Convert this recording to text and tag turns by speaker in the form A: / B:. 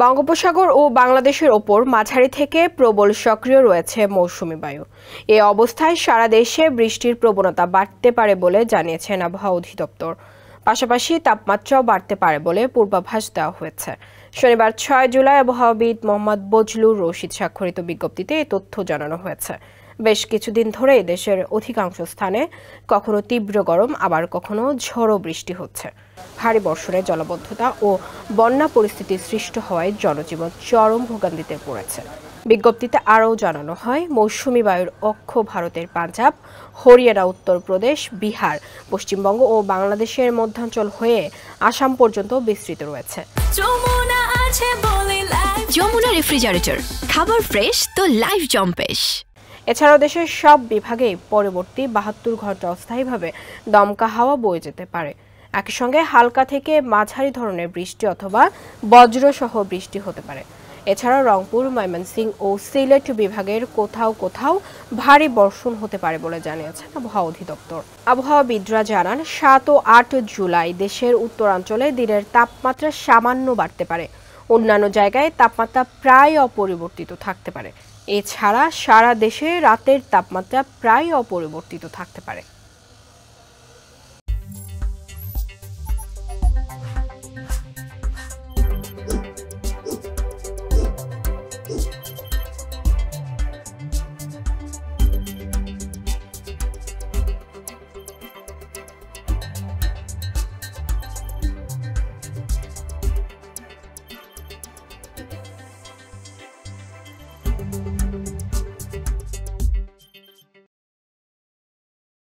A: বঙ্গোপসাগর ও বাংলাদেশের ওপর মাঝারি থেকে প্রবল সক্রিয় রয়েছে মৌসুমী বায়ু। এ অবস্থায় সারা দেশে বৃষ্টির প্রবণতা বাড়তে পারে বলে জানিয়েছেন আবহাওয়া অধিদপ্তর। পাশাপাশি তাপমাত্রাও বাড়তে পারে বলে পূর্বাভাস দেওয়া হয়েছে। শনিবার ৬ জুলাই আবহাওয়াবিদ মোহাম্মদ বজলুর রশিদ স্বাক্ষরিত বিজ্ঞপ্তিতে এ তথ্য জানানো হয়েছে। বেশ কিছুদিন ধরে দেশের অধিকাংশ স্থানে কখনো তীব্র গরম আবার কখনো ঝড়ো বৃষ্টি হচ্ছে। ভারী বর্ষণে জলাবদ্ধতা ও বন্যা পরিস্থিতি সৃষ্টি হওয়ায় জনজীবন চরম ভোগান্তিতে পড়েছে। বিজ্ঞপ্তিতে আরও জানানো হয়, মৌসুমী বায়ুর অক্ষ ভারতের পাঞ্জাব, হরিয়ানা, উত্তরপ্রদেশ, বিহার, পশ্চিমবঙ্গ ও বাংলাদেশের মধ্যাঞ্চল হয়ে আসাম পর্যন্ত বিস্তৃত রয়েছে।
B: যমুনা রেফ্রিজারেটর, খাবার ফ্রেশ তো লাইফ জম্পেশ।
A: এছাড়াও দেশের সব বিভাগেই পরবর্তী ৭২ ঘন্টা অস্থায়ীভাবে দমকা হাওয়া বয়ে যেতে পারে। একই সঙ্গে হালকা থেকে মাঝারি ধরনের বৃষ্টি অথবা বজ্রসহ বৃষ্টি হতে পারে। এছাড়াও রংপুর, ময়মনসিংহ ও সিলেট বিভাগের কোথাও কোথাও ভারী বর্ষণ হতে পারে বলে জানিয়েছেন আবহাওয়া অধিদপ্তর। আবহাওয়াবিদরা জানান, ৭ ও ৮ জুলাই দেশের উত্তরাঞ্চলে দিনের তাপমাত্রা সামান্য বাড়তে পারে। অন্যান্য জায়গায় তাপমাত্রা প্রায় অপরিবর্তিত থাকতে পারে। এছাড়া সারা দেশে রাতের তাপমাত্রা প্রায় অপরিবর্তিত থাকতে পারে।